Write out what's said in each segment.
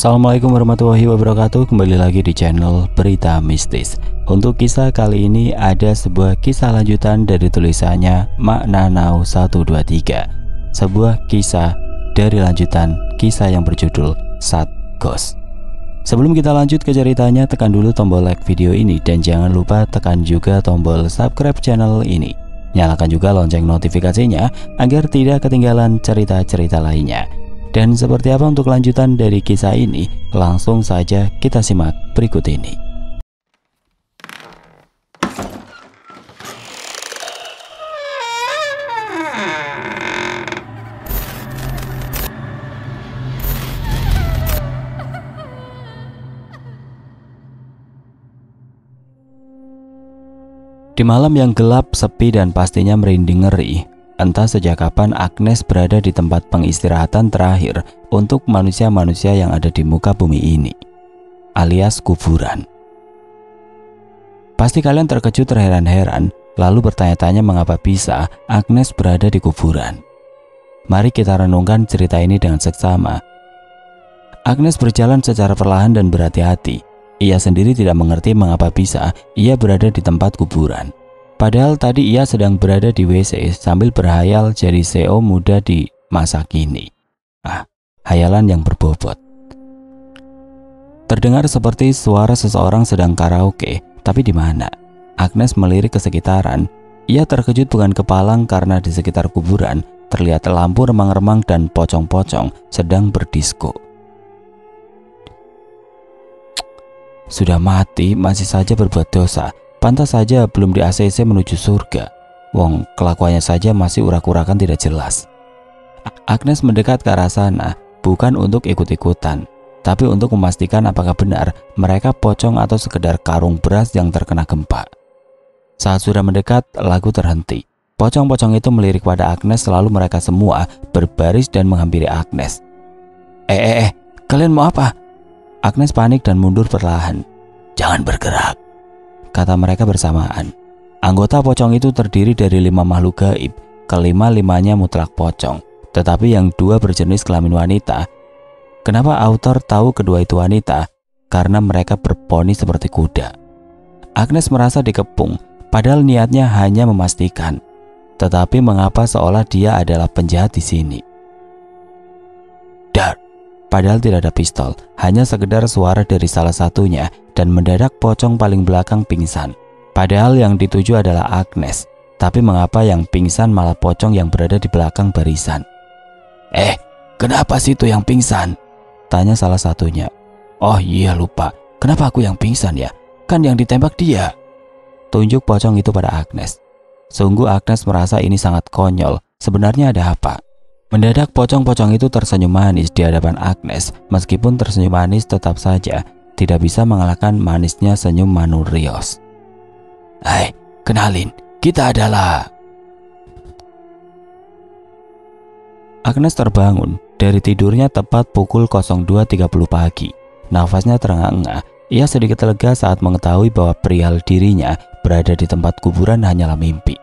Assalamualaikum warahmatullahi wabarakatuh. Kembali lagi di channel Berita Mistis. Untuk kisah kali ini ada sebuah kisah lanjutan dari tulisannya Makna Now 123. Sebuah kisah dari lanjutan kisah yang berjudul Sad Ghost. Sebelum kita lanjut ke ceritanya, tekan dulu tombol like video ini dan jangan lupa tekan juga tombol subscribe channel ini. Nyalakan juga lonceng notifikasinya agar tidak ketinggalan cerita-cerita lainnya. Dan seperti apa untuk lanjutan dari kisah ini? Langsung saja kita simak berikut ini. Di malam yang gelap, sepi dan pastinya merinding ngeri, entah sejak kapan Agnes berada di tempat pengistirahatan terakhir untuk manusia-manusia yang ada di muka bumi ini, alias kuburan. Pasti kalian terkejut terheran-heran, lalu bertanya-tanya mengapa bisa Agnes berada di kuburan. Mari kita renungkan cerita ini dengan seksama. Agnes berjalan secara perlahan dan berhati-hati. Ia sendiri tidak mengerti mengapa bisa ia berada di tempat kuburan. Padahal tadi ia sedang berada di WC sambil berhayal jadi CEO muda di masa kini. Hayalan yang berbobot. Terdengar seperti suara seseorang sedang karaoke, tapi di mana? Agnes melirik ke sekitaran. Ia terkejut bukan kepalang karena di sekitar kuburan terlihat lampu remang-remang dan pocong-pocong sedang berdisko. Sudah mati masih saja berbuat dosa. Pantas saja belum di ACC menuju surga. Wong, kelakuannya saja masih urak-urakan tidak jelas. Agnes mendekat ke arah sana, bukan untuk ikut-ikutan, tapi untuk memastikan apakah benar mereka pocong atau sekedar karung beras yang terkena gempa. Saat sudah mendekat, lagu terhenti. Pocong-pocong itu melirik pada Agnes, lalu mereka semua berbaris dan menghampiri Agnes. Kalian mau apa? Agnes panik dan mundur perlahan. Jangan bergerak, kata mereka bersamaan. Anggota pocong itu terdiri dari 5 makhluk gaib. Kelima-limanya mutlak pocong, tetapi yang 2 berjenis kelamin wanita. Kenapa author tahu kedua itu wanita? Karena mereka berponi seperti kuda. Agnes merasa dikepung, padahal niatnya hanya memastikan. Tetapi mengapa seolah dia adalah penjahat di sini? Padahal tidak ada pistol, hanya sekedar suara dari salah satunya dan mendadak pocong paling belakang pingsan. Padahal yang dituju adalah Agnes, tapi mengapa yang pingsan malah pocong yang berada di belakang barisan? Kenapa sih itu yang pingsan? Tanya salah satunya. Oh iya lupa, kenapa aku yang pingsan ya? Kan yang ditembak dia. Tunjuk pocong itu pada Agnes. Sungguh Agnes merasa ini sangat konyol. Sebenarnya ada apa? Mendadak pocong-pocong itu tersenyum manis di hadapan Agnes. Meskipun tersenyum manis tetap saja tidak bisa mengalahkan manisnya senyum Manu Rios. Kenalin, kita adalah... Agnes terbangun dari tidurnya tepat pukul 02.30 pagi. Nafasnya terengah-engah. Ia sedikit lega saat mengetahui bahwa perihal dirinya berada di tempat kuburan hanyalah mimpi.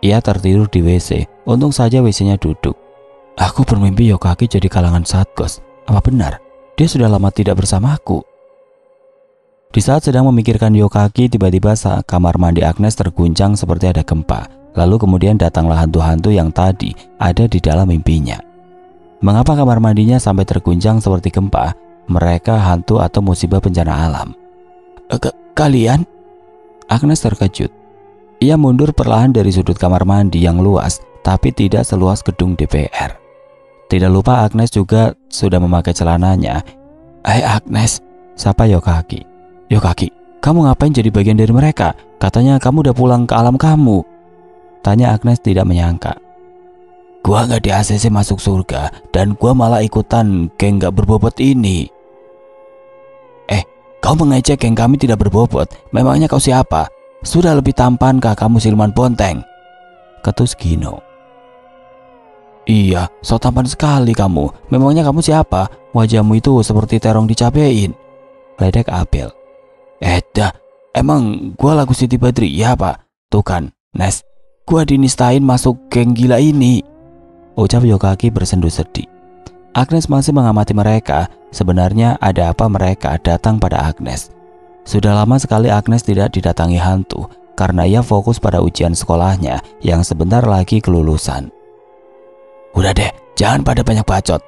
Ia tertidur di WC. Untung saja WC-nya duduk. Aku bermimpi Yokaki jadi kalangan Sad Ghost. Apa benar? Dia sudah lama tidak bersamaku. Di saat sedang memikirkan Yokaki, tiba-tiba saat kamar mandi Agnes terguncang seperti ada gempa. Lalu kemudian datanglah hantu-hantu yang tadi ada di dalam mimpinya. Mengapa kamar mandinya sampai terguncang seperti gempa? Mereka hantu atau musibah bencana alam. Kalian? Agnes terkejut. Ia mundur perlahan dari sudut kamar mandi yang luas, tapi tidak seluas gedung DPR. Tidak lupa Agnes juga sudah memakai celananya. Agnes, sapa Yokaki. Yokaki, kamu ngapain jadi bagian dari mereka? Katanya kamu udah pulang ke alam kamu. Tanya Agnes tidak menyangka. Gua gak di ACC masuk surga, dan gua malah ikutan geng gak berbobot ini. Kau mengejek geng kami tidak berbobot. Memangnya kau siapa? Sudah lebih tampankah kamu siluman bonteng? Ketus Gino. Iya, so tampan sekali kamu. Memangnya kamu siapa? Wajahmu itu seperti terong dicabein. Ledek Abel. Emang gua lagu Siti Badri ya pak? Tuh kan, Nes, gua dinistain masuk geng gila ini. Ucap Yokaki bersendu sedih. Agnes masih mengamati mereka. Sebenarnya ada apa mereka datang pada Agnes? Sudah lama sekali Agnes tidak didatangi hantu karena ia fokus pada ujian sekolahnya yang sebentar lagi kelulusan. Udah deh, jangan pada banyak bacot.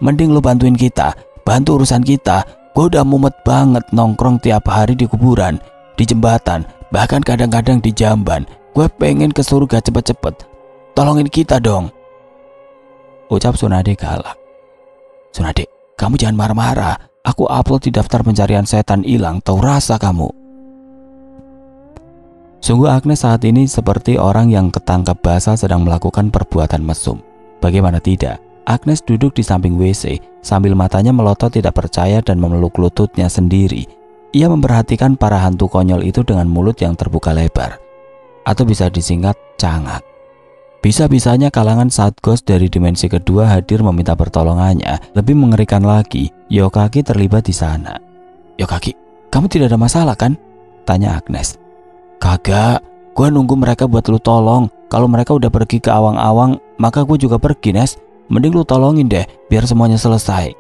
Mending lu bantuin kita, bantu urusan kita. Gue udah mumet banget nongkrong tiap hari di kuburan, di jembatan, bahkan kadang-kadang di jamban. Gue pengen ke surga cepet-cepet. Tolongin kita dong, ucap Sunade galak. Sunade, kamu jangan marah-marah. Aku upload di daftar pencarian setan hilang, tahu rasa kamu. Sungguh Agnes saat ini seperti orang yang ketangkap basah sedang melakukan perbuatan mesum. Bagaimana tidak, Agnes duduk di samping WC sambil matanya melotot tidak percaya dan memeluk lututnya sendiri. Ia memperhatikan para hantu konyol itu dengan mulut yang terbuka lebar, atau bisa disingkat cangak. Bisa-bisanya kalangan Satgos dari dimensi kedua hadir meminta pertolongannya. Lebih mengerikan lagi, Yokaki terlibat di sana. Yokaki, kamu tidak ada masalah kan? Tanya Agnes. Kagak, gue nunggu mereka buat lu tolong. Kalau mereka udah pergi ke awang-awang, maka gue juga pergi, Nes. Mending lu tolongin deh, biar semuanya selesai.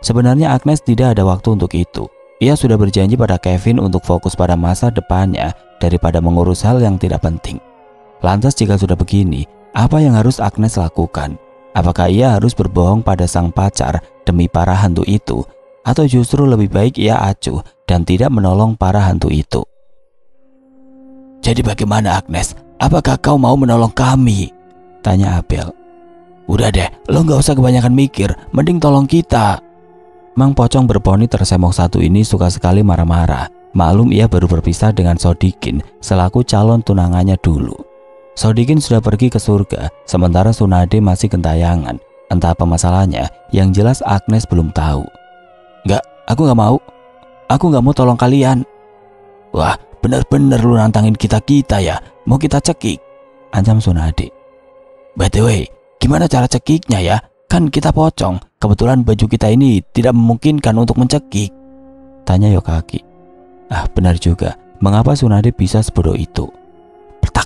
Sebenarnya Agnes tidak ada waktu untuk itu. Ia sudah berjanji pada Kevin untuk fokus pada masa depannya daripada mengurus hal yang tidak penting. Lantas jika sudah begini, apa yang harus Agnes lakukan? Apakah ia harus berbohong pada sang pacar demi para hantu itu? Atau justru lebih baik ia acuh dan tidak menolong para hantu itu? Jadi bagaimana Agnes? Apakah kau mau menolong kami? Tanya Abel. Udah deh, lo gak usah kebanyakan mikir, mending tolong kita. Mang Pocong berponi tersemok satu ini suka sekali marah-marah. Maklum ia baru berpisah dengan Sodikin selaku calon tunangannya dulu. Sodikin sudah pergi ke surga, sementara Sunade masih gentayangan. Entah apa masalahnya, yang jelas Agnes belum tahu. Enggak, aku gak mau. Aku gak mau tolong kalian. Wah, bener-bener lu nantangin kita-kita ya. Mau kita cekik, ancam Sunade. By the way, gimana cara cekiknya ya? Kan kita pocong, kebetulan baju kita ini tidak memungkinkan untuk mencekik, tanya Yokaki. Ah, benar juga. Mengapa Sunade bisa sebodoh itu? Petak.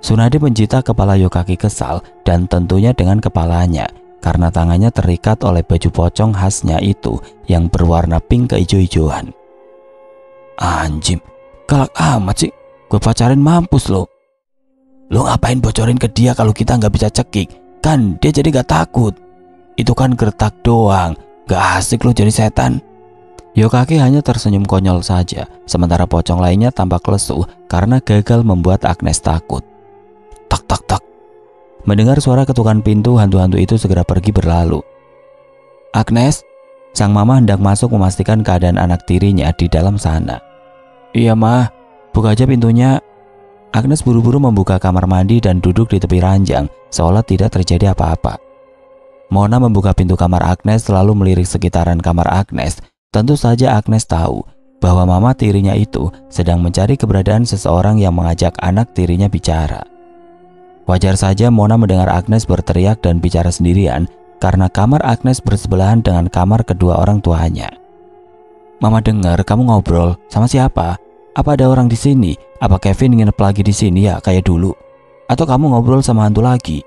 Sunade mencita kepala Yokaki kesal dan tentunya dengan kepalanya karena tangannya terikat oleh baju pocong khasnya itu yang berwarna pink keijo-ijoan. Anjim, galak amat sih. Gue pacarin mampus lo. Lo ngapain bocorin ke dia kalau kita nggak bisa cekik? Kan dia jadi gak takut. Itu kan gertak doang, gak asik lo jadi setan. Yokaki hanya tersenyum konyol saja, sementara pocong lainnya tampak lesu karena gagal membuat Agnes takut. Tak tak tak. Mendengar suara ketukan pintu, hantu-hantu itu segera pergi berlalu. Agnes, sang mama hendak masuk memastikan keadaan anak tirinya di dalam sana. Iya mah, buka aja pintunya. Agnes buru-buru membuka kamar mandi dan duduk di tepi ranjang seolah tidak terjadi apa-apa. Mona membuka pintu kamar Agnes lalu melirik sekitaran kamar Agnes. Tentu saja Agnes tahu bahwa mama tirinya itu sedang mencari keberadaan seseorang yang mengajak anak tirinya bicara. Wajar saja Mona mendengar Agnes berteriak dan bicara sendirian karena kamar Agnes bersebelahan dengan kamar kedua orang tuanya. Mama dengar kamu ngobrol sama siapa? Apa ada orang di sini? Apa Kevin nginep lagi di sini ya kayak dulu? Atau kamu ngobrol sama hantu lagi?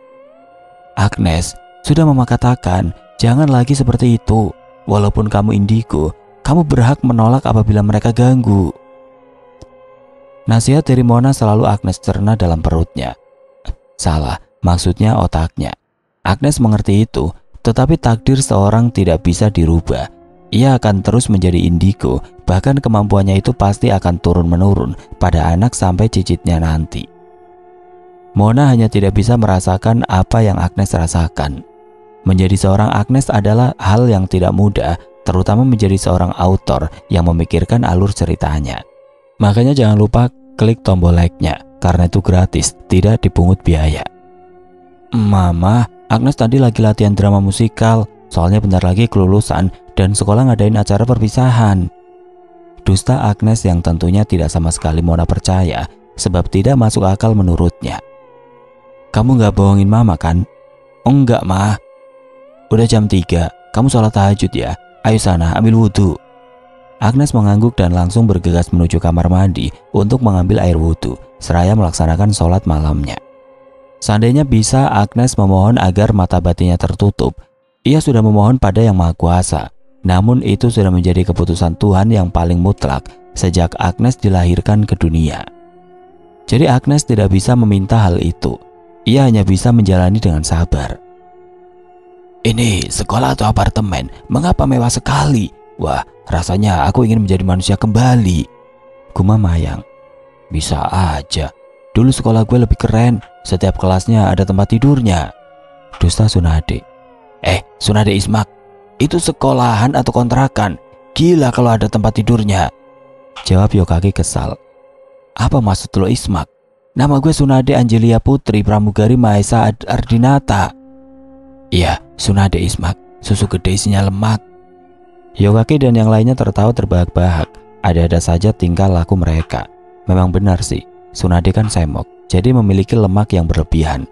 Agnes, sudah mama katakan, jangan lagi seperti itu. Walaupun kamu indigo, kamu berhak menolak apabila mereka ganggu. Nasihat dari Mona selalu Agnes cerna dalam perutnya. Salah, maksudnya otaknya. Agnes mengerti itu, tetapi takdir seorang tidak bisa dirubah. Ia akan terus menjadi indigo, bahkan kemampuannya itu pasti akan turun-menurun pada anak sampai cicitnya nanti. Mona hanya tidak bisa merasakan apa yang Agnes rasakan. Menjadi seorang Agnes adalah hal yang tidak mudah, terutama menjadi seorang autor yang memikirkan alur ceritanya. Makanya jangan lupa klik tombol like-nya, karena itu gratis, tidak dipungut biaya. Mama, Agnes tadi lagi latihan drama musikal, soalnya bentar lagi kelulusan dan sekolah ngadain acara perpisahan. Dusta Agnes yang tentunya tidak sama sekali Mona percaya, sebab tidak masuk akal menurutnya. Kamu gak bohongin mama kan? Oh enggak mah. Udah jam 3, kamu sholat tahajud ya. Ayo sana ambil wudhu. Agnes mengangguk dan langsung bergegas menuju kamar mandi untuk mengambil air wudhu, seraya melaksanakan sholat malamnya. Seandainya bisa, Agnes memohon agar mata batinnya tertutup. Ia sudah memohon pada Yang Maha Kuasa, namun itu sudah menjadi keputusan Tuhan yang paling mutlak sejak Agnes dilahirkan ke dunia. Jadi Agnes tidak bisa meminta hal itu. Ia hanya bisa menjalani dengan sabar. Ini sekolah atau apartemen? Mengapa mewah sekali? Wah, rasanya aku ingin menjadi manusia kembali, gumam Mayang. Bisa aja. Dulu sekolah gue lebih keren. Setiap kelasnya ada tempat tidurnya, dusta Sunade. Sunade Ismak, itu sekolahan atau kontrakan? Gila kalau ada tempat tidurnya, jawab Yokage kesal. Apa maksud lo Ismak? Nama gue Sunade Angelia Putri Pramugari Mahesa Ardinata. Iya, Sunade Ismak, susu gede isinya lemak. Yokage dan yang lainnya tertawa terbahak-bahak. Ada-ada saja tingkah laku mereka. Memang benar sih, Sunade kan semok, jadi memiliki lemak yang berlebihan.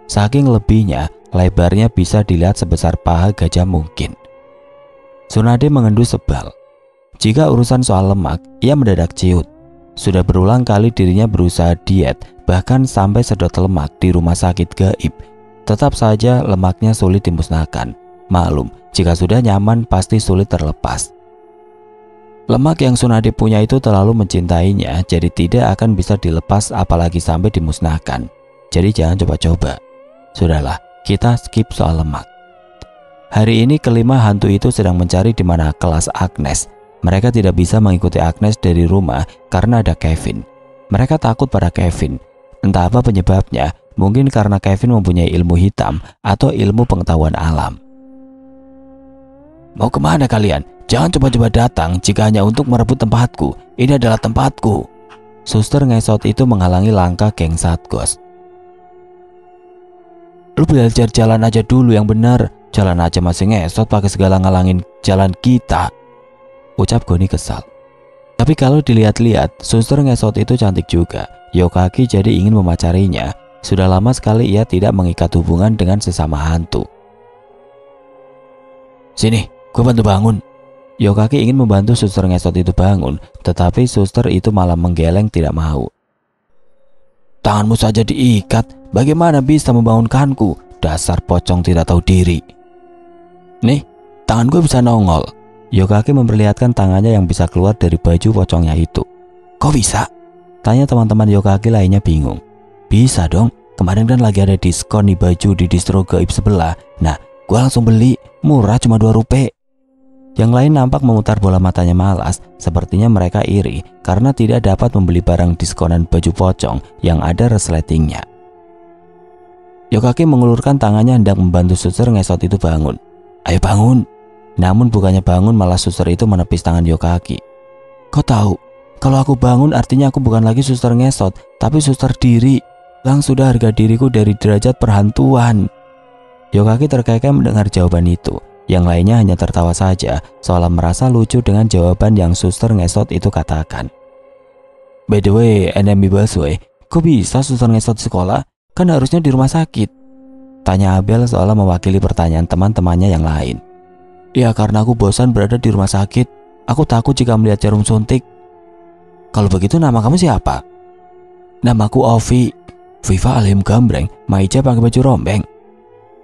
Saking lebihnya, lebarnya bisa dilihat sebesar paha gajah mungkin. Sunade mengendus sebal. Jika urusan soal lemak, ia mendadak ciut. Sudah berulang kali dirinya berusaha diet, bahkan sampai sedot lemak di rumah sakit gaib. Tetap saja lemaknya sulit dimusnahkan. Maklum, jika sudah nyaman pasti sulit terlepas. Lemak yang Sunade punya itu terlalu mencintainya, jadi tidak akan bisa dilepas apalagi sampai dimusnahkan. Jadi jangan coba-coba. Sudahlah, kita skip soal lemak. Hari ini kelima hantu itu sedang mencari di mana kelas Agnes. Mereka tidak bisa mengikuti Agnes dari rumah karena ada Kevin. Mereka takut pada Kevin. Entah apa penyebabnya, mungkin karena Kevin mempunyai ilmu hitam atau ilmu pengetahuan alam. Mau kemana kalian? Jangan coba-coba datang jika hanya untuk merebut tempatku. Ini adalah tempatku. Suster ngesot itu menghalangi langkah geng Satgos. Lu belajar jalan aja dulu yang benar. Jalan aja masih ngesot pakai segala ngalangin jalan kita, ucap Goni kesal. Tapi kalau dilihat-lihat, suster ngesot itu cantik juga. Yokage jadi ingin memacarinya. Sudah lama sekali ia tidak mengikat hubungan dengan sesama hantu. Sini, gue bantu bangun. Yokage ingin membantu suster ngesot itu bangun, tetapi suster itu malah menggeleng tidak mau. Tanganmu saja diikat, bagaimana bisa membangunkanku? Dasar pocong tidak tahu diri. Nih, tangan gue bisa nongol. Yokage memperlihatkan tangannya yang bisa keluar dari baju pocongnya itu. Kok bisa? Tanya teman-teman Yokage lainnya bingung. Bisa dong, kemarin kan lagi ada diskon nih baju di distro gaib sebelah. Nah, gue langsung beli, murah cuma 2 rupiah. Yang lain nampak memutar bola matanya malas, sepertinya mereka iri karena tidak dapat membeli barang diskonan baju pocong yang ada resletingnya. Yokage mengulurkan tangannya hendak membantu suster ngesot itu bangun. Ayo bangun. Namun bukannya bangun, malah suster itu menepis tangan Yokage. Kau tahu, kalau aku bangun artinya aku bukan lagi suster ngesot, tapi suster diri. Lang sudah harga diriku dari derajat perhantuan. Yokage terkekeh mendengar jawaban itu. Yang lainnya hanya tertawa saja, seolah merasa lucu dengan jawaban yang suster ngesot itu katakan. By the way, enemy busway, kok bisa suster ngesot sekolah? Kan harusnya di rumah sakit. Tanya Abel seolah mewakili pertanyaan teman-temannya yang lain. Ya karena aku bosan berada di rumah sakit. Aku takut jika melihat jarum suntik. Kalau begitu nama kamu siapa? Namaku Ovi. Viva Alim Gambreng, Maija pakai baju rombeng.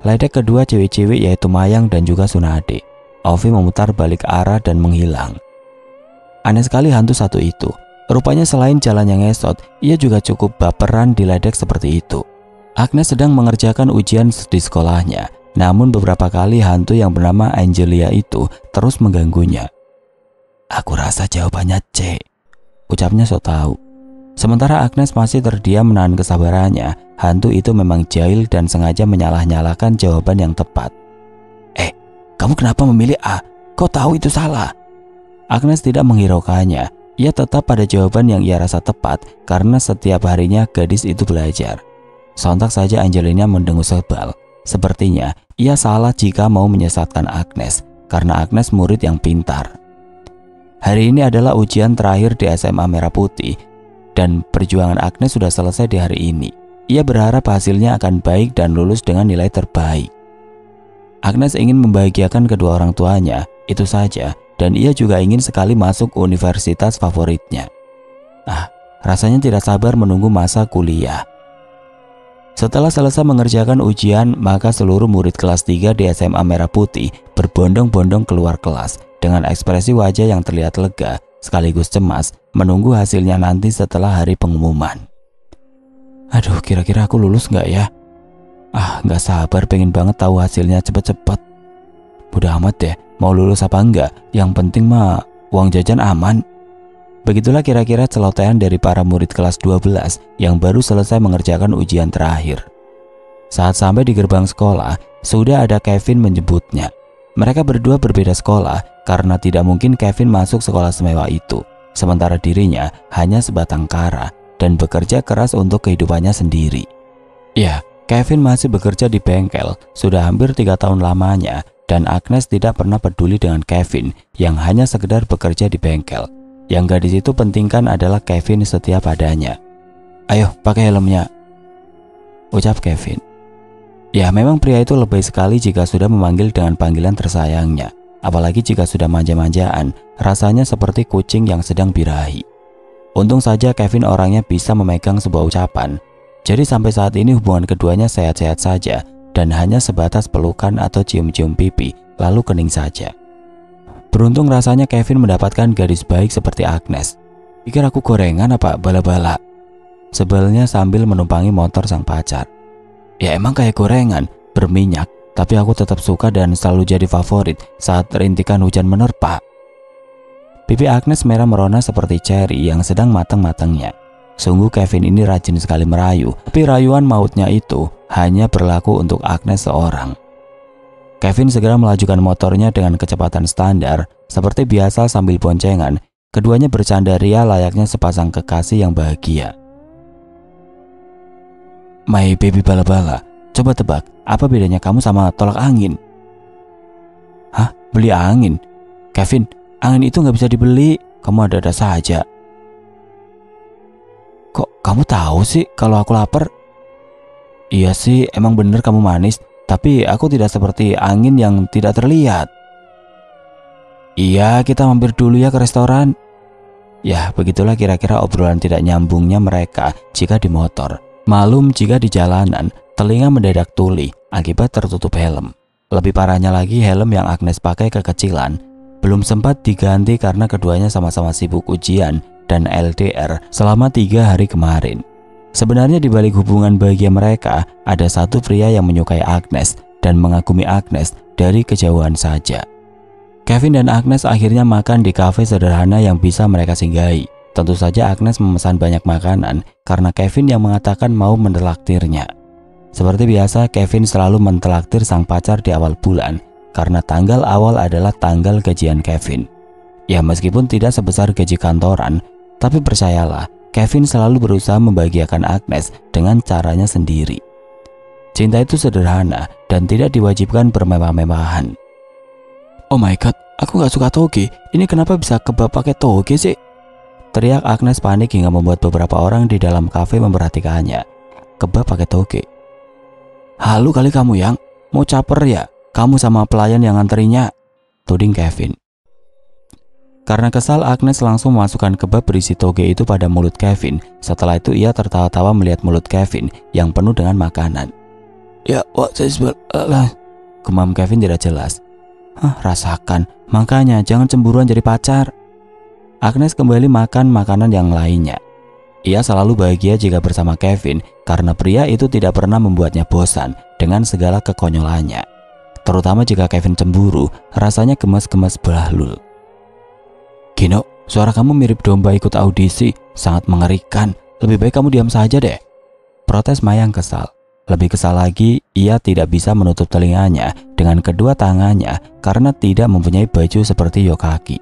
Ledek kedua cewek-cewek yaitu Mayang dan juga Sunade. Ovi memutar balik arah dan menghilang. Aneh sekali hantu satu itu. Rupanya selain jalan yang ngesot, ia juga cukup baperan diledek seperti itu. Agnes sedang mengerjakan ujian di sekolahnya. Namun beberapa kali hantu yang bernama Angelia itu terus mengganggunya. Aku rasa jawabannya C, ucapnya so tahu. Sementara Agnes masih terdiam menahan kesabarannya. Hantu itu memang jahil dan sengaja menyalah-nyalahkan jawaban yang tepat. Kamu kenapa memilih A? Kau tahu itu salah. Agnes tidak menghiraukannya. Ia tetap pada jawaban yang ia rasa tepat karena setiap harinya gadis itu belajar. Sontak saja Angelina mendengus sebal. Sepertinya ia salah jika mau menyesatkan Agnes karena Agnes murid yang pintar. Hari ini adalah ujian terakhir di SMA Merah Putih dan perjuangan Agnes sudah selesai di hari ini. Ia berharap hasilnya akan baik dan lulus dengan nilai terbaik. Agnes ingin membahagiakan kedua orang tuanya, itu saja, dan ia juga ingin sekali masuk universitas favoritnya. Rasanya tidak sabar menunggu masa kuliah. Setelah selesai mengerjakan ujian, maka seluruh murid kelas 3 di SMA Merah Putih berbondong-bondong keluar kelas dengan ekspresi wajah yang terlihat lega sekaligus cemas menunggu hasilnya nanti setelah hari pengumuman. Aduh, kira-kira aku lulus nggak ya? Nggak sabar, pengen banget tahu hasilnya cepet-cepet. Udah amat deh, mau lulus apa enggak, yang penting mah uang jajan aman. Begitulah kira-kira celotehan dari para murid kelas 12 yang baru selesai mengerjakan ujian terakhir. Saat sampai di gerbang sekolah, sudah ada Kevin menjemputnya. Mereka berdua berbeda sekolah karena tidak mungkin Kevin masuk sekolah semewah itu, sementara dirinya hanya sebatang kara dan bekerja keras untuk kehidupannya sendiri. Ya, Kevin masih bekerja di bengkel sudah hampir 3 tahun lamanya, dan Agnes tidak pernah peduli dengan Kevin yang hanya sekedar bekerja di bengkel. Yang gadis itu pentingkan adalah Kevin setiap adanya. Ayo pakai helmnya, ucap Kevin. Ya, memang pria itu lebay sekali jika sudah memanggil dengan panggilan tersayangnya. Apalagi jika sudah manja-manjaan, rasanya seperti kucing yang sedang birahi. Untung saja Kevin orangnya bisa memegang sebuah ucapan. Jadi sampai saat ini hubungan keduanya sehat-sehat saja dan hanya sebatas pelukan atau cium-cium pipi lalu kening saja. Beruntung rasanya Kevin mendapatkan gadis baik seperti Agnes. Pikir aku gorengan apa bala-bala? Sebelnya sambil menumpangi motor sang pacar. Ya emang kayak gorengan, berminyak, tapi aku tetap suka dan selalu jadi favorit saat rintikan hujan menerpa. Pipi Agnes merah merona seperti ceri yang sedang matang-matangnya. Sungguh Kevin ini rajin sekali merayu, tapi rayuan mautnya itu hanya berlaku untuk Agnes seorang. Kevin segera melajukan motornya dengan kecepatan standar, seperti biasa sambil boncengan, keduanya bercanda ria layaknya sepasang kekasih yang bahagia. My baby bala-bala, coba tebak, apa bedanya kamu sama tolak angin? Hah? Beli angin? Kevin, angin itu nggak bisa dibeli, kamu ada-ada saja. Kok kamu tahu sih kalau aku lapar? Iya sih, emang bener kamu manis, tapi aku tidak seperti angin yang tidak terlihat. Iya, kita mampir dulu ya ke restoran. Ya, begitulah kira-kira obrolan tidak nyambungnya mereka jika di motor. Malum jika di jalanan, telinga mendadak tuli akibat tertutup helm. Lebih parahnya lagi, helm yang Agnes pakai kekecilan. Belum sempat diganti karena keduanya sama-sama sibuk ujian dan LDR selama 3 hari kemarin. Sebenarnya di balik hubungan bahagia mereka, ada satu pria yang menyukai Agnes dan mengagumi Agnes dari kejauhan saja. Kevin dan Agnes akhirnya makan di kafe sederhana yang bisa mereka singgahi. Tentu saja Agnes memesan banyak makanan karena Kevin yang mengatakan mau mentelaktirnya. Seperti biasa, Kevin selalu mentelaktir sang pacar di awal bulan karena tanggal awal adalah tanggal gajian Kevin. Ya, meskipun tidak sebesar gaji kantoran, tapi percayalah, Kevin selalu berusaha membahagiakan Agnes dengan caranya sendiri. Cinta itu sederhana dan tidak diwajibkan bermewah-mewahan. Oh my god, aku gak suka toge. Ini kenapa bisa kebab pakai toge sih? Teriak Agnes panik hingga membuat beberapa orang di dalam kafe memperhatikannya. Kebab pakai toge. Halu kali kamu yang, mau caper ya? Kamu sama pelayan yang nganterinya, tuding Kevin. Karena kesal, Agnes langsung memasukkan kebab berisi toge itu pada mulut Kevin. Setelah itu ia tertawa-tawa melihat mulut Kevin yang penuh dengan makanan. Ya, gemam Kevin tidak jelas. Rasakan, makanya jangan cemburuan jadi pacar. Agnes kembali makan makanan yang lainnya. Ia selalu bahagia jika bersama Kevin karena pria itu tidak pernah membuatnya bosan dengan segala kekonyolannya. Terutama jika Kevin cemburu, rasanya gemas-gemas belahlul. Gino, suara kamu mirip domba ikut audisi, sangat mengerikan. Lebih baik kamu diam saja deh, protes Mayang kesal. Lebih kesal lagi, ia tidak bisa menutup telinganya dengan kedua tangannya karena tidak mempunyai baju seperti Yokaki.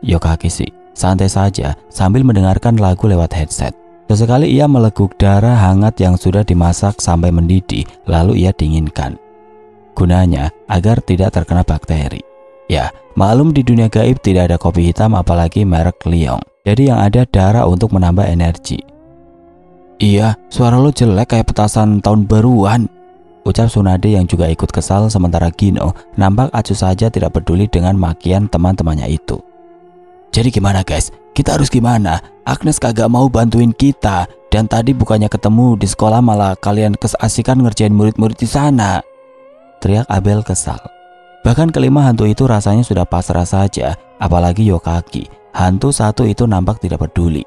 Yokaki sih, santai saja sambil mendengarkan lagu lewat headset. Sesekali ia meleguk darah hangat yang sudah dimasak sampai mendidih, lalu ia dinginkan. Gunanya agar tidak terkena bakteri. Ya, maklum di dunia gaib tidak ada kopi hitam apalagi merek Liong. Jadi yang ada darah untuk menambah energi. Iya, suara lo jelek kayak petasan tahun baruan, ucap Tsunade yang juga ikut kesal, sementara Gino nampak acuh saja tidak peduli dengan makian teman-temannya itu. Jadi gimana guys? Kita harus gimana? Agnes kagak mau bantuin kita Dan tadi bukannya ketemu di sekolah malah kalian keasikan ngerjain murid-murid di sana. Teriak Abel kesal. Bahkan kelima hantu itu rasanya sudah pasrah saja, apalagi Yokaki. Hantu satu itu nampak tidak peduli.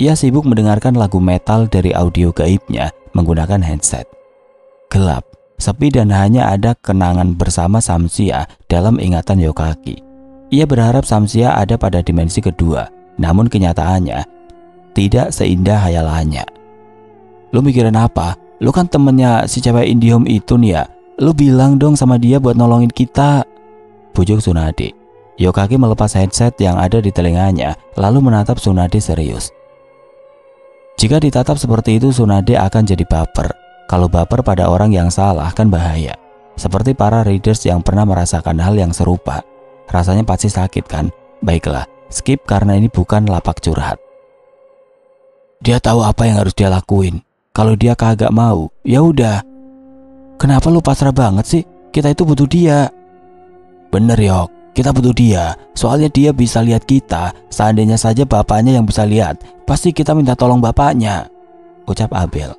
Ia sibuk mendengarkan lagu metal dari audio gaibnya menggunakan headset. Gelap, sepi dan hanya ada kenangan bersama Samsia dalam ingatan Yokaki. Ia berharap Samsia ada pada dimensi kedua, namun kenyataannya tidak seindah hayalannya. Lu mikirin apa? Lu kan temennya si cewek Indihome itu nih ya. Lu bilang dong sama dia buat nolongin kita, bujuk Tsunade. Yokaki melepas headset yang ada di telinganya lalu menatap Tsunade serius. Jika ditatap seperti itu Tsunade akan jadi baper. Kalau baper pada orang yang salah kan bahaya. Seperti para readers yang pernah merasakan hal yang serupa. Rasanya pasti sakit kan? Baiklah, skip karena ini bukan lapak curhat. Dia tahu apa yang harus dia lakuin. Kalau dia kagak mau, ya udah. Kenapa lu pasrah banget sih? Kita itu butuh dia. Bener Yok, kita butuh dia. Soalnya dia bisa lihat kita. Seandainya saja bapaknya yang bisa lihat, pasti kita minta tolong bapaknya, ucap Abel.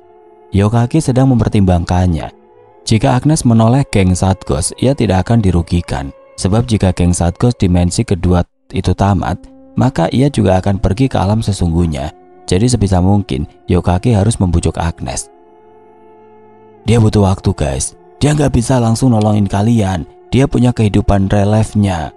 Yokaki sedang mempertimbangkannya. Jika Agnes menoleh geng Satgos, ia tidak akan dirugikan. Sebab jika geng Satgos dimensi kedua itu tamat, maka ia juga akan pergi ke alam sesungguhnya. Jadi sebisa mungkin Yokaki harus membujuk Agnes. Dia butuh waktu guys. Dia nggak bisa langsung nolongin kalian. Dia punya kehidupan reliefnya,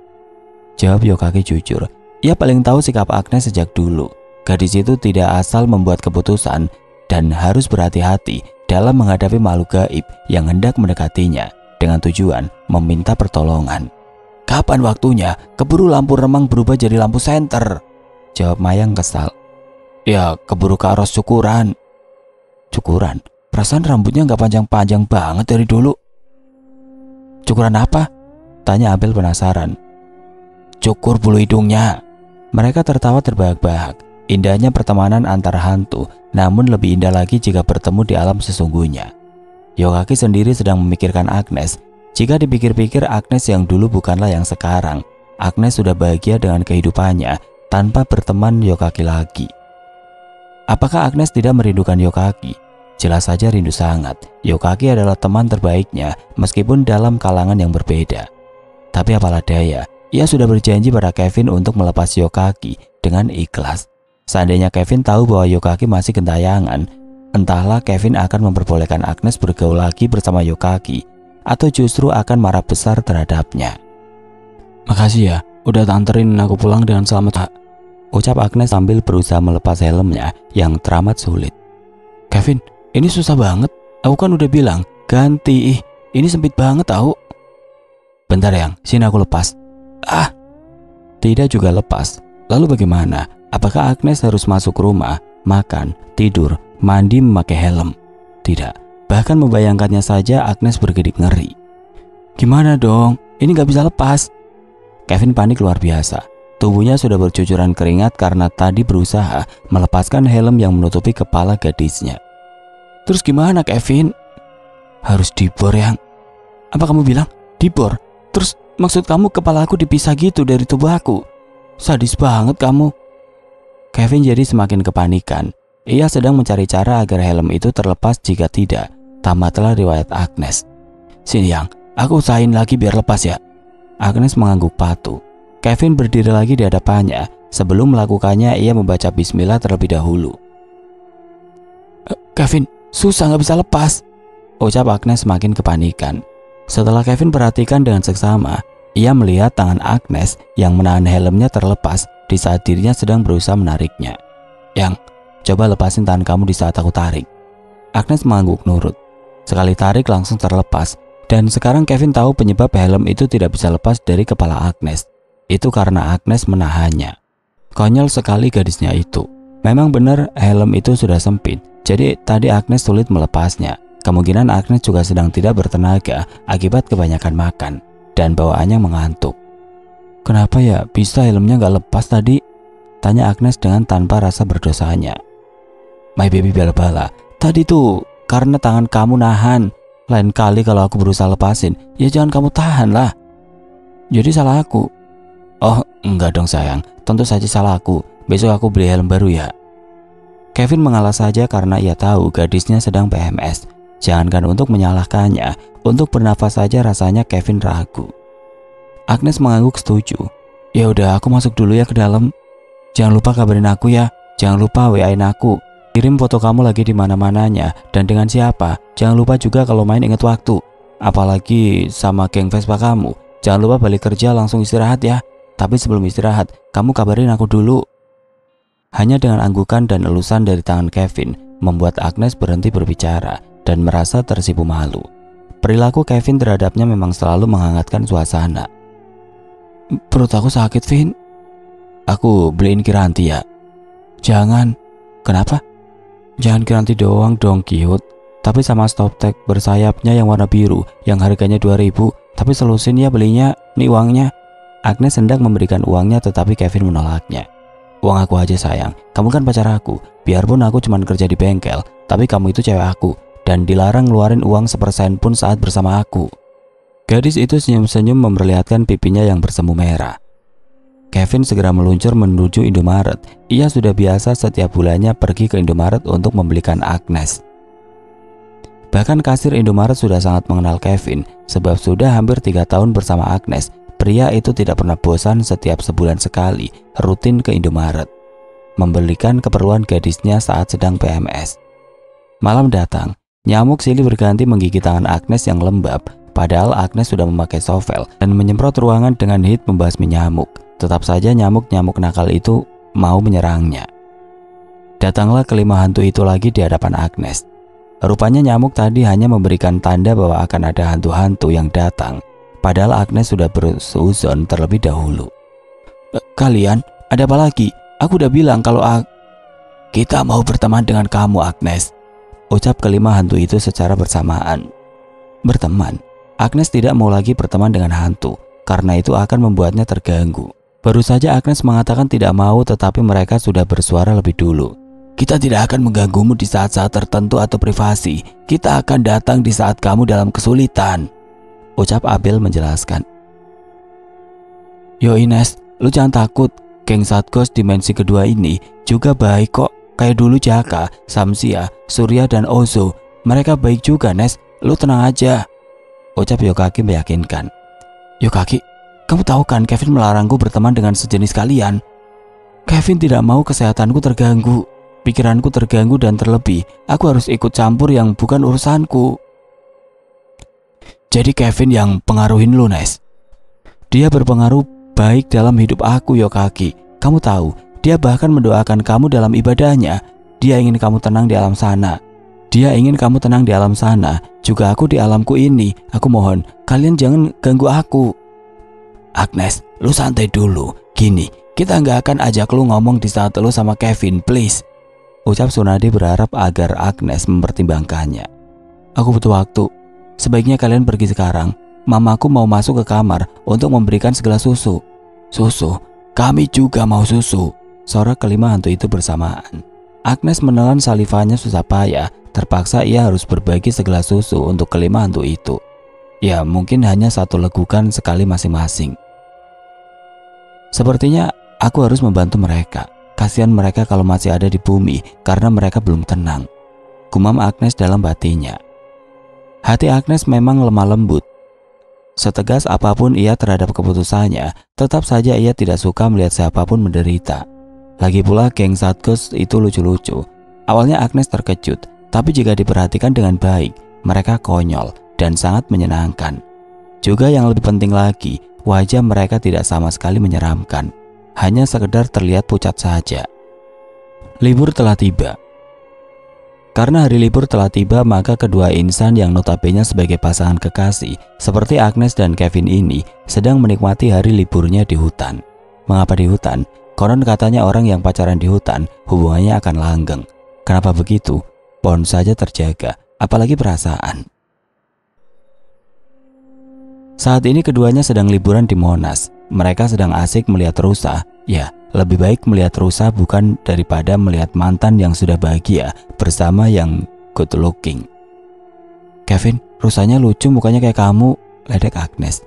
jawab Yokaki jujur. Ia paling tahu sikap Agnes sejak dulu. Gadis itu tidak asal membuat keputusan dan harus berhati-hati dalam menghadapi makhluk gaib yang hendak mendekatinya dengan tujuan meminta pertolongan. Kapan waktunya? Keburu lampu remang berubah jadi lampu senter, jawab Mayang kesal. Ya keburu Kak Ros cukuran. Cukuran? Perasaan rambutnya nggak panjang-panjang banget dari dulu. Cukuran apa? Tanya Abel penasaran. Cukur bulu hidungnya. Mereka tertawa terbahak-bahak. Indahnya pertemanan antar hantu, namun lebih indah lagi jika bertemu di alam sesungguhnya. Yokaki sendiri sedang memikirkan Agnes. Jika dipikir-pikir Agnes yang dulu bukanlah yang sekarang. Agnes sudah bahagia dengan kehidupannya tanpa berteman Yokaki lagi. Apakah Agnes tidak merindukan Yokaki? Jelas saja rindu sangat. Yokaki adalah teman terbaiknya meskipun dalam kalangan yang berbeda. Tapi apalah daya, ia sudah berjanji pada Kevin untuk melepas Yokaki dengan ikhlas. Seandainya Kevin tahu bahwa Yokaki masih gentayangan, entahlah Kevin akan memperbolehkan Agnes bergaul lagi bersama Yokaki atau justru akan marah besar terhadapnya. Makasih ya, udah anterin aku pulang dengan selamat, ucap Agnes sambil berusaha melepas helmnya yang teramat sulit. Kevin, ini susah banget. Aku kan udah bilang ganti. Ini sempit banget tahu. Bentar yang, sini aku lepas. Tidak juga lepas. Lalu bagaimana? Apakah Agnes harus masuk rumah, makan, tidur, mandi memakai helm? Tidak. Bahkan membayangkannya saja Agnes bergedik ngeri. Gimana dong? Ini gak bisa lepas. Kevin panik luar biasa. Tubuhnya sudah bercucuran keringat karena tadi berusaha melepaskan helm yang menutupi kepala gadisnya. Terus gimana Kevin? Harus dibor yang. Apa kamu bilang? Dibor? Terus maksud kamu kepala aku dipisah gitu dari tubuh aku? Sadis banget kamu. Kevin jadi semakin kepanikan. Ia sedang mencari cara agar helm itu terlepas, jika tidak, tamatlah riwayat Agnes. Sini yang, aku usahain lagi biar lepas ya. Agnes mengangguk patuh. Kevin berdiri lagi di hadapannya. Sebelum melakukannya, ia membaca bismillah terlebih dahulu. Kevin, susah gak bisa lepas, ucap Agnes semakin kepanikan. Setelah Kevin perhatikan dengan seksama, ia melihat tangan Agnes yang menahan helmnya terlepas di saat dirinya sedang berusaha menariknya. Yang, coba lepasin tangan kamu di saat aku tarik. Agnes mengangguk nurut. Sekali tarik langsung terlepas. Dan sekarang Kevin tahu penyebab helm itu tidak bisa lepas dari kepala Agnes. Itu karena Agnes menahannya. Konyol sekali gadisnya itu. Memang benar helm itu sudah sempit. Jadi tadi Agnes sulit melepasnya. Kemungkinan Agnes juga sedang tidak bertenaga akibat kebanyakan makan dan bawaannya mengantuk. Kenapa ya bisa helmnya gak lepas tadi? Tanya Agnes dengan tanpa rasa berdosanya. My baby bala-bala, tadi tuh karena tangan kamu nahan. Lain kali kalau aku berusaha lepasin, ya jangan kamu tahan lah. Jadi salah aku. Oh enggak dong sayang, tentu saja salah aku. Besok aku beli helm baru ya. Kevin mengalah saja karena ia tahu gadisnya sedang PMS. Jangankan untuk menyalahkannya, untuk bernafas saja rasanya Kevin ragu. Agnes mengangguk setuju. Ya udah, aku masuk dulu ya ke dalam. Jangan lupa kabarin aku ya. Jangan lupa WA-in aku. Kirim foto kamu lagi di mana-mananya dan dengan siapa. Jangan lupa juga kalau main ingat waktu. Apalagi sama geng Vespa kamu. Jangan lupa balik kerja langsung istirahat ya. Tapi sebelum istirahat, kamu kabarin aku dulu. Hanya dengan anggukan dan elusan dari tangan Kevin membuat Agnes berhenti berbicara dan merasa tersipu malu. Perilaku Kevin terhadapnya memang selalu menghangatkan suasana. Perut aku sakit, Vin. Aku beliin Kiranti ya. Jangan. Kenapa? Jangan Kiranti doang dong, Cute. Tapi sama StopTech bersayapnya yang warna biru yang harganya 2000. Tapi selusin ya belinya, nih uangnya. Agnes hendak memberikan uangnya tetapi Kevin menolaknya. Uang aku aja sayang, kamu kan pacar aku. Biarpun aku cuma kerja di bengkel, tapi kamu itu cewek aku dan dilarang ngeluarin uang sepersen pun saat bersama aku. Gadis itu senyum-senyum memperlihatkan pipinya yang bersemu merah. Kevin segera meluncur menuju Indomaret. Ia sudah biasa setiap bulannya pergi ke Indomaret untuk membelikan Agnes. Bahkan kasir Indomaret sudah sangat mengenal Kevin sebab sudah hampir 3 tahun bersama Agnes. Pria itu tidak pernah bosan setiap sebulan sekali rutin ke Indomaret membelikan keperluan gadisnya saat sedang PMS. Malam datang, nyamuk silih berganti menggigit tangan Agnes yang lembab. Padahal Agnes sudah memakai sovel dan menyemprot ruangan dengan hit membasmi nyamuk. Tetap saja nyamuk-nyamuk nakal itu mau menyerangnya. Datanglah kelima hantu itu lagi di hadapan Agnes. Rupanya nyamuk tadi hanya memberikan tanda bahwa akan ada hantu-hantu yang datang. Padahal Agnes sudah bersuuzon terlebih dahulu. Kalian, ada apa lagi? Aku udah bilang kalau kita mau berteman dengan kamu, Agnes. Ucap kelima hantu itu secara bersamaan. Berteman? Agnes tidak mau lagi berteman dengan hantu, karena itu akan membuatnya terganggu. Baru saja Agnes mengatakan tidak mau, tetapi mereka sudah bersuara lebih dulu. Kita tidak akan mengganggumu di saat-saat tertentu atau privasi. Kita akan datang di saat kamu dalam kesulitan. Ucap Abel menjelaskan. Yo Ines, lu jangan takut. Geng Satgos dimensi kedua ini juga baik kok. Kayak dulu Jaka, Samsia, Surya dan Ozo. Mereka baik juga, Nes. Lu tenang aja. Ucap Yokaki meyakinkan. Yokaki, kamu tahu kan Kevin melarangku berteman dengan sejenis kalian. Kevin tidak mau kesehatanku terganggu. Pikiranku terganggu dan terlebih aku harus ikut campur yang bukan urusanku. Jadi Kevin yang pengaruhin lu, Nes. Dia berpengaruh baik dalam hidup aku, Yokaki. Kamu tahu, dia bahkan mendoakan kamu dalam ibadahnya. Dia ingin kamu tenang di alam sana. Dia ingin kamu tenang di alam sana. Juga aku di alamku ini. Aku mohon, kalian jangan ganggu aku. Agnes, lu santai dulu. Gini, kita nggak akan ajak lu ngomong di saat lu sama Kevin, please. Ucap Sunadi berharap agar Agnes mempertimbangkannya. Aku butuh waktu. Sebaiknya kalian pergi sekarang. Mamaku mau masuk ke kamar untuk memberikan segelas susu. Susu? Kami juga mau susu. Sorak kelima hantu itu bersamaan. Agnes menelan salivanya susah payah. Terpaksa ia harus berbagi segelas susu untuk kelima hantu itu. Ya mungkin hanya satu legukan sekali masing-masing. Sepertinya aku harus membantu mereka. Kasihan mereka kalau masih ada di bumi karena mereka belum tenang. Gumam Agnes dalam batinnya. Hati Agnes memang lemah lembut. Setegas apapun ia terhadap keputusannya, tetap saja ia tidak suka melihat siapapun menderita. Lagi pula geng Satgos itu lucu-lucu. Awalnya Agnes terkejut, tapi jika diperhatikan dengan baik, mereka konyol dan sangat menyenangkan. Juga yang lebih penting lagi, wajah mereka tidak sama sekali menyeramkan. Hanya sekedar terlihat pucat saja. Libur telah tiba. Karena hari libur telah tiba, maka kedua insan yang notabene sebagai pasangan kekasih seperti Agnes dan Kevin ini sedang menikmati hari liburnya di hutan. Mengapa di hutan? Konon katanya orang yang pacaran di hutan hubungannya akan langgeng. Kenapa begitu? Pohon saja terjaga, apalagi perasaan. Saat ini keduanya sedang liburan di Monas. Mereka sedang asik melihat rusa. Ya, lebih baik melihat rusa bukan daripada melihat mantan yang sudah bahagia bersama yang good looking. Kevin, rusanya lucu, mukanya kayak kamu, ledek Agnes.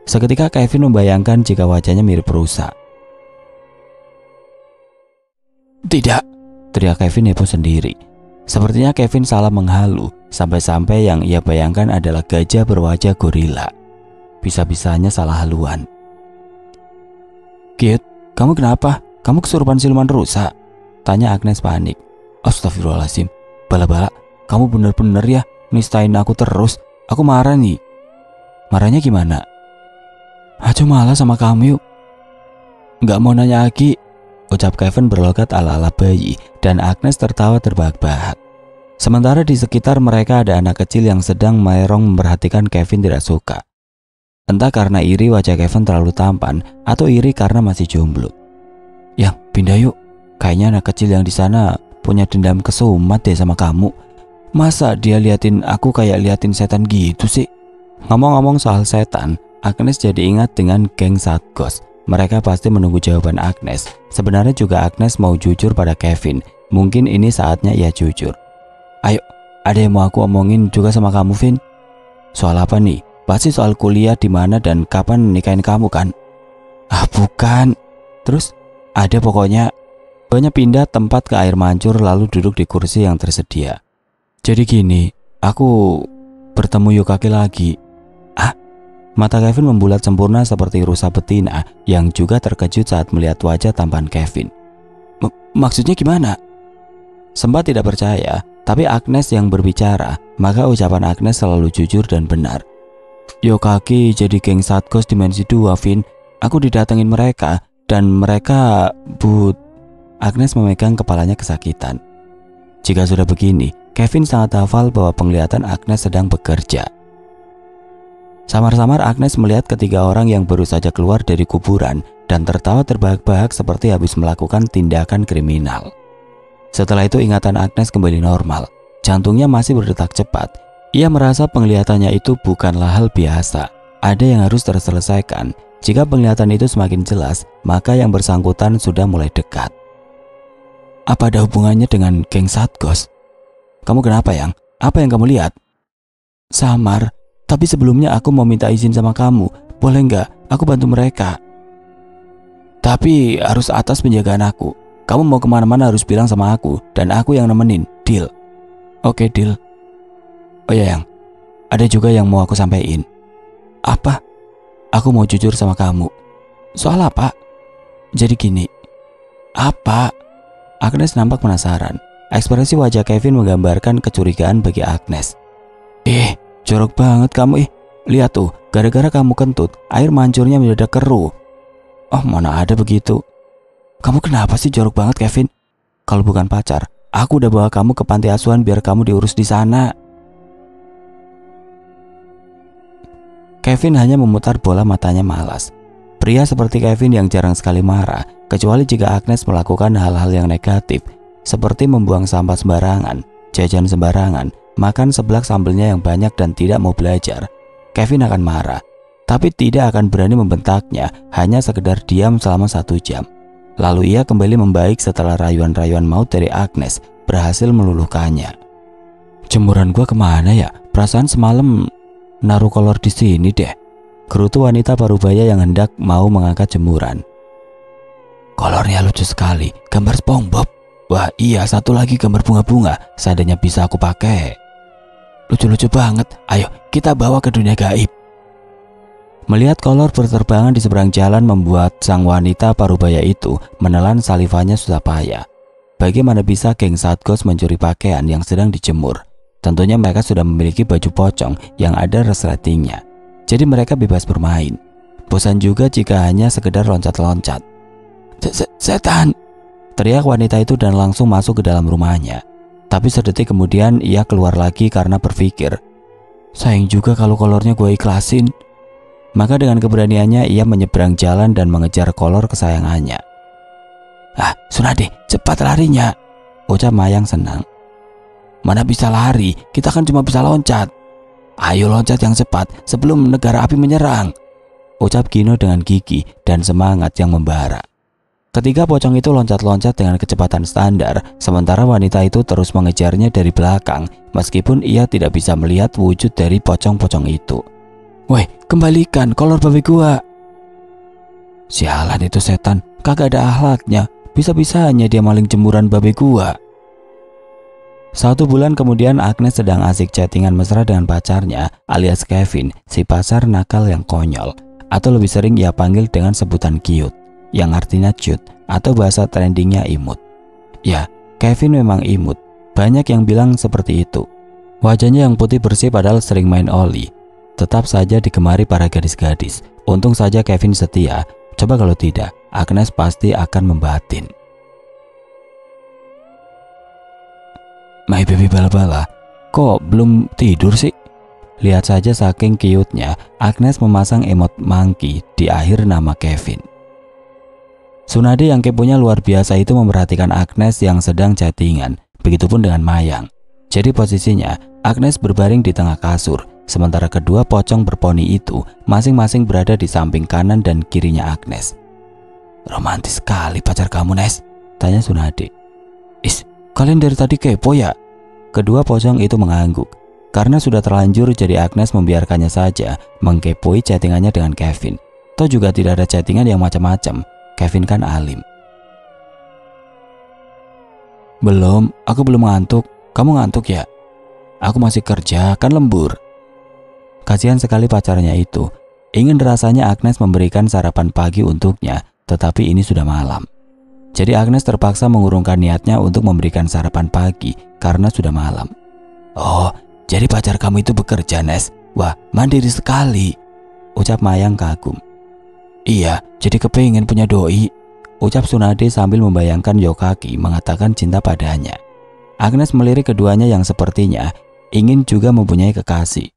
Seketika Kevin membayangkan jika wajahnya mirip rusa. Tidak, teriak Kevin heboh sendiri. Sepertinya Kevin salah menghalu, sampai-sampai yang ia bayangkan adalah gajah berwajah gorila. Bisa-bisanya salah haluan. "Kit, kamu kenapa? Kamu kesurupan siluman rusa?" tanya Agnes panik. "Astagfirullahaladzim, bala-bala, kamu bener-bener ya nistain aku terus. Aku marah nih." "Marahnya gimana?" "Aco malah sama kamu yuk." "Nggak mau nanya lagi," ucap Kevin berlogat ala-ala bayi, dan Agnes tertawa terbahak-bahak. Sementara di sekitar mereka ada anak kecil yang sedang merong memperhatikan Kevin tidak suka. Entah karena iri wajah Kevin terlalu tampan atau iri karena masih jomblo. "Yang pindah yuk, kayaknya anak kecil yang di sana punya dendam kesumat deh sama kamu. Masa dia liatin aku kayak liatin setan gitu sih?" Ngomong-ngomong soal setan, Agnes jadi ingat dengan geng Satgos. Mereka pasti menunggu jawaban Agnes. Sebenarnya juga Agnes mau jujur pada Kevin. Mungkin ini saatnya ia jujur. "Ayo, ada yang mau aku omongin juga sama kamu, Vin." "Soal apa nih? Pasti soal kuliah di mana dan kapan nikahin kamu kan?" "Ah, bukan." "Terus?" "Ada pokoknya." Pokoknya pindah tempat ke air mancur lalu duduk di kursi yang tersedia. "Jadi gini, aku bertemu Yukaki lagi." "Ah?" Mata Kevin membulat sempurna seperti rusa betina yang juga terkejut saat melihat wajah tampan Kevin. Maksudnya gimana?" Sempat tidak percaya, tapi Agnes yang berbicara, maka ucapan Agnes selalu jujur dan benar. "Yukaki jadi geng Satgos Dimensi 2, Vin. Aku didatengin mereka, dan mereka Agnes memegang kepalanya kesakitan. Jika sudah begini, Kevin sangat hafal bahwa penglihatan Agnes sedang bekerja. Samar-samar Agnes melihat ketiga orang yang baru saja keluar dari kuburan dan tertawa terbahak-bahak seperti habis melakukan tindakan kriminal. Setelah itu ingatan Agnes kembali normal. Jantungnya masih berdetak cepat. Ia merasa penglihatannya itu bukanlah hal biasa. Ada yang harus terselesaikan. Jika penglihatan itu semakin jelas, maka yang bersangkutan sudah mulai dekat. "Apa ada hubungannya dengan geng Satgos?" "Kamu kenapa, Yang? Apa yang kamu lihat?" "Samar. Tapi sebelumnya aku mau minta izin sama kamu. Boleh nggak aku bantu mereka? Tapi harus atas penjagaan aku. Kamu mau kemana-mana harus bilang sama aku, dan aku yang nemenin. Deal?" "Oke, deal." "Oh ya, Yang, ada juga yang mau aku sampaikan." "Apa?" "Aku mau jujur sama kamu." "Soal apa?" "Jadi gini." "Apa?" Agnes nampak penasaran. Ekspresi wajah Kevin menggambarkan kecurigaan bagi Agnes. Jorok banget kamu. Lihat tuh, gara-gara kamu kentut, air mancurnya mendadak keruh." "Oh, mana ada begitu." "Kamu kenapa sih jorok banget, Kevin? Kalau bukan pacar, aku udah bawa kamu ke panti asuhan biar kamu diurus di sana." Kevin hanya memutar bola matanya malas. Pria seperti Kevin yang jarang sekali marah, kecuali jika Agnes melakukan hal-hal yang negatif, seperti membuang sampah sembarangan, jajan sembarangan, makan seblak sambelnya yang banyak dan tidak mau belajar. Kevin akan marah, tapi tidak akan berani membentaknya, hanya sekedar diam selama 1 jam. Lalu ia kembali membaik setelah rayuan-rayuan maut dari Agnes berhasil meluluhkannya. "Jemuran gua kemana ya? Perasaan semalam naruh kolor di sini deh," gerutu wanita parubaya yang hendak mau mengangkat jemuran. "Kolornya lucu sekali, gambar SpongeBob. Wah iya, satu lagi gambar bunga-bunga, seandainya bisa aku pakai. Lucu-lucu banget, ayo kita bawa ke dunia gaib." Melihat kolor berterbangan di seberang jalan membuat sang wanita parubaya itu menelan salivanya susah payah. Bagaimana bisa geng Satgos mencuri pakaian yang sedang dijemur? Tentunya mereka sudah memiliki baju pocong yang ada resletingnya. Jadi mereka bebas bermain. Bosan juga jika hanya sekedar loncat-loncat. Setan!" teriak wanita itu dan langsung masuk ke dalam rumahnya. Tapi sedetik kemudian ia keluar lagi karena berpikir, sayang juga kalau kolornya gue ikhlasin. Maka dengan keberaniannya ia menyeberang jalan dan mengejar kolor kesayangannya. "Ah, Sunade, cepat larinya," ucap Mayang senang. "Mana bisa lari, kita kan cuma bisa loncat." "Ayo loncat yang cepat sebelum negara api menyerang," ucap Gino dengan gigih dan semangat yang membara. Ketiga pocong itu loncat-loncat dengan kecepatan standar, sementara wanita itu terus mengejarnya dari belakang, meskipun ia tidak bisa melihat wujud dari pocong-pocong itu. "Woi, kembalikan kolor babi gua." "Sialan itu setan, kagak ada akhlaknya. Bisa-bisanya dia maling jemuran babi gua." 1 bulan kemudian Agnes sedang asik chattingan mesra dengan pacarnya alias Kevin, si pacar nakal yang konyol. Atau lebih sering ia panggil dengan sebutan cute, yang artinya cute atau bahasa trendingnya imut. Ya, Kevin memang imut, banyak yang bilang seperti itu. Wajahnya yang putih bersih padahal sering main oli. Tetap saja digemari para gadis-gadis. Untung saja Kevin setia, coba kalau tidak, Agnes pasti akan membatin. My baby bala-bala, kok belum tidur sih? Lihat saja saking cute-nya, Agnes memasang emot monkey di akhir nama Kevin. Sunade yang keponya luar biasa itu memperhatikan Agnes yang sedang chattingan, begitupun dengan Mayang. Jadi posisinya, Agnes berbaring di tengah kasur, sementara kedua pocong berponi itu masing-masing berada di samping kanan dan kirinya Agnes. Romantis sekali pacar kamu, Nes, tanya Sunade. Kalian dari tadi kepo ya? Kedua pocong itu mengangguk. Karena sudah terlanjur, jadi Agnes membiarkannya saja mengkepoi chattingannya dengan Kevin. Toh juga tidak ada chattingan yang macam-macam. Kevin kan alim. Belum, aku belum ngantuk. Kamu ngantuk ya? Aku masih kerja, kan lembur. Kasihan sekali pacarnya itu. Ingin rasanya Agnes memberikan sarapan pagi untuknya, tetapi ini sudah malam. Jadi Agnes terpaksa mengurungkan niatnya untuk memberikan sarapan pagi karena sudah malam. Oh, jadi pacar kamu itu bekerja, Nes? Wah, mandiri sekali, ucap Mayang kagum. Iya, jadi kepingin punya doi, ucap Sunade sambil membayangkan Yokaki mengatakan cinta padanya. Agnes melirik keduanya yang sepertinya ingin juga mempunyai kekasih.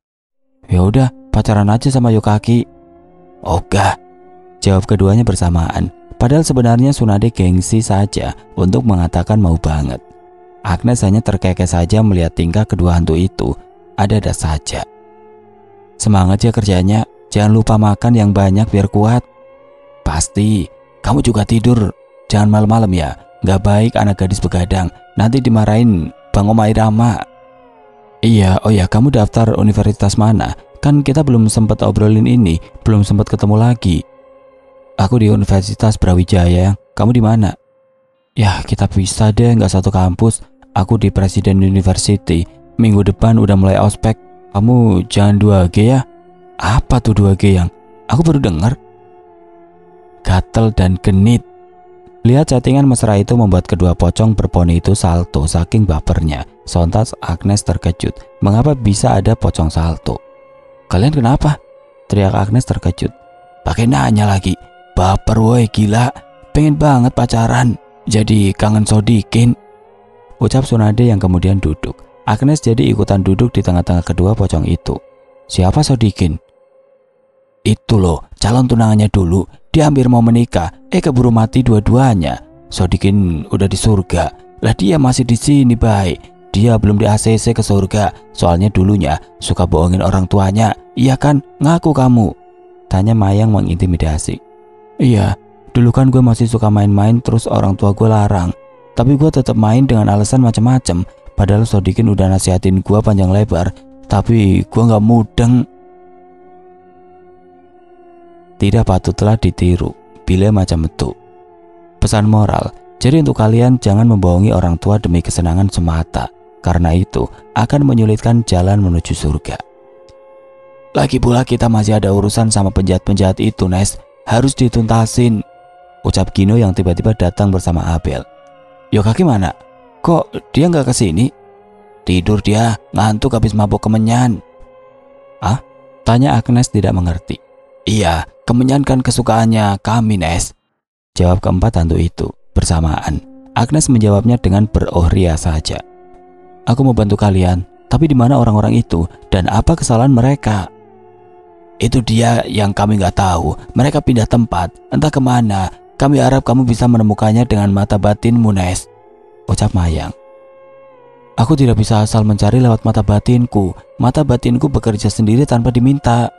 Ya udah, pacaran aja sama Yokaki. Oga, jawab keduanya bersamaan. Padahal sebenarnya Sunade gengsi saja untuk mengatakan mau banget. Agnes hanya terkekeh saja melihat tingkah kedua hantu itu. Ada-ada saja. Semangat ya kerjanya, jangan lupa makan yang banyak biar kuat. Pasti, kamu juga tidur. Jangan malam-malam ya, gak baik anak gadis begadang. Nanti dimarahin Bang Om Irama. Iya, oh ya, kamu daftar universitas mana? Kan kita belum sempat obrolin ini, belum sempat ketemu lagi. Aku di Universitas Brawijaya, kamu di mana? Ya, kita bisa deh, nggak satu kampus. Aku di Presiden University. Minggu depan udah mulai ospek. Kamu jangan 2G ya? Apa tuh 2G yang? Aku baru dengar. Gatel dan genit. Lihat chattingan mesra itu membuat kedua pocong berponi itu salto saking bapernya. Sontak Agnes terkejut. Mengapa bisa ada pocong salto? Kalian kenapa? Teriak Agnes terkejut. Pakai nanya lagi. Baper woi, gila. Pengen banget pacaran. Jadi kangen Sodikin, ucap Sunade yang kemudian duduk. Agnes jadi ikutan duduk di tengah-tengah kedua pocong itu. Siapa Sodikin? Itu loh, calon tunangannya dulu. Dia hampir mau menikah, keburu mati dua-duanya. Sodikin udah di surga. Lah dia masih di sini, baik. Dia belum di ACC ke surga. Soalnya dulunya suka bohongin orang tuanya. Iya kan? Ngaku kamu, tanya Mayang mengintimidasi. Iya, dulu kan gue masih suka main-main terus orang tua gue larang. Tapi gue tetap main dengan alasan macam-macam. Padahal Sodikin udah nasihatin gue panjang lebar. Tapi gue gak mudeng. Tidak patutlah ditiru bila macam itu. Pesan moral, jadi untuk kalian jangan membohongi orang tua demi kesenangan semata. Karena itu akan menyulitkan jalan menuju surga. Lagi pula kita masih ada urusan sama penjahat-penjahat itu, Nes. Harus dituntasin, ucap Gino yang tiba-tiba datang bersama Abel. Yokaki mana? Kok dia nggak kesini? Tidur dia, ngantuk habis mabuk kemenyan. Ah? Tanya Agnes tidak mengerti. Iya, kemenyan kan kesukaannya kami, Nes, jawab keempat hantu itu bersamaan. Agnes menjawabnya dengan berohria saja. Aku mau bantu kalian, tapi di mana orang-orang itu dan apa kesalahan mereka? Itu dia yang kami nggak tahu. Mereka pindah tempat, entah kemana. Kami harap kamu bisa menemukannya dengan mata batinmu, Nes, ucap Mayang. Aku tidak bisa asal mencari lewat mata batinku. Mata batinku bekerja sendiri tanpa diminta.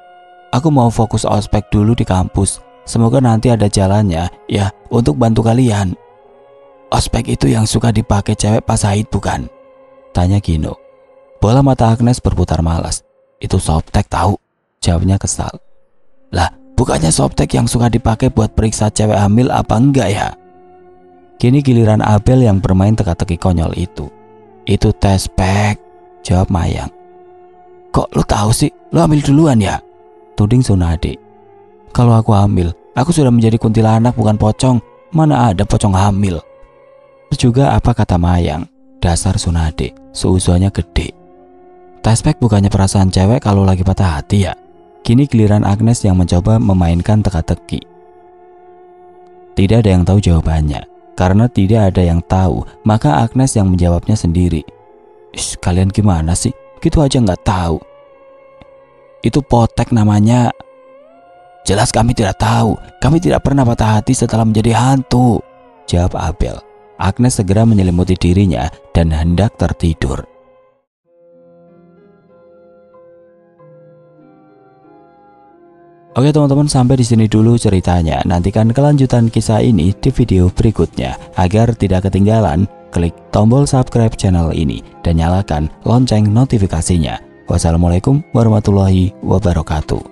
Aku mau fokus ospek dulu di kampus. Semoga nanti ada jalannya ya untuk bantu kalian. Ospek itu yang suka dipakai cewek Pak Said bukan? Tanya Gino. Bola mata Agnes berputar malas. Itu softtek tahu, jawabnya kesal. Lah, bukannya softtek yang suka dipakai buat periksa cewek hamil apa enggak ya? Kini giliran Abel yang bermain teka-teki konyol itu. Itu tes pack, jawab Mayang. Kok lu tahu sih? Lu ambil duluan ya? Tuding Sunade. Kalau aku hamil, aku sudah menjadi kuntilanak bukan pocong. Mana ada pocong hamil? Terus juga apa kata Mayang? Dasar Sunade, seuzonnya gede. Tes pack bukannya perasaan cewek kalau lagi patah hati ya? Kini giliran Agnes yang mencoba memainkan teka-teki. Tidak ada yang tahu jawabannya. Karena tidak ada yang tahu, maka Agnes yang menjawabnya sendiri. Kalian gimana sih? Gitu aja nggak tahu. Itu potek namanya. Jelas kami tidak tahu. Kami tidak pernah patah hati setelah menjadi hantu, jawab Abel. Agnes segera menyelimuti dirinya dan hendak tertidur. Oke teman-teman, sampai di sini dulu ceritanya. Nantikan kelanjutan kisah ini di video berikutnya. Agar tidak ketinggalan, klik tombol subscribe channel ini dan nyalakan lonceng notifikasinya. Wassalamualaikum warahmatullahi wabarakatuh.